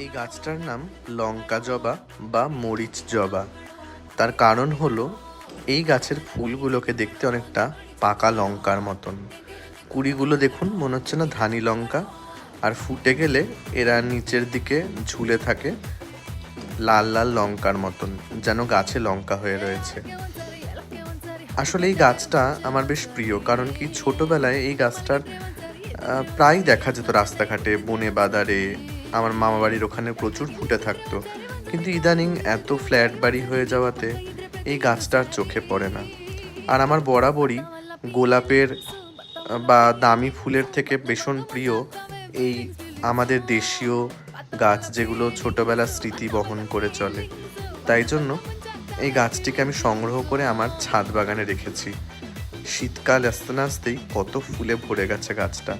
এই গাছটার নাম লঙ্কা জবা বা মরিচ জবা। তার কারণ হলো এই গাছের ফুলগুলোকে দেখতে অনেকটা পাকা লঙ্কার মতন। কুড়িগুলো দেখুন, মনে হচ্ছে না ধানি লঙ্কা, আর ফুটে গেলে এরা নিচের দিকে ঝুলে থাকে লাল লাল লঙ্কার মতন, যেন গাছে লঙ্কা হয়ে রয়েছে। আসলে এই গাছটা আমার বেশ প্রিয়, কারণ কি ছোটবেলায় এই গাছটার প্রায় দেখা যেত রাস্তাঘাটে, বনে বাদারে, আমার মামা বাড়ির ওখানে প্রচুর ফুটে থাকতো। কিন্তু ইদানিং এত ফ্ল্যাট বাড়ি হয়ে যাওয়াতে এই গাছটা আর চোখে পড়ে না। আর আমার বরাবরই গোলাপের বা দামি ফুলের থেকে ভীষণ প্রিয় এই আমাদের দেশীয় গাছ, যেগুলো ছোটবেলার স্মৃতি বহন করে চলে। তাই জন্য এই গাছটিকে আমি সংগ্রহ করে আমার ছাদ বাগানে রেখেছি। শীতকাল আসতে না আসতেই কত ফুলে ভরে গেছে গাছটা।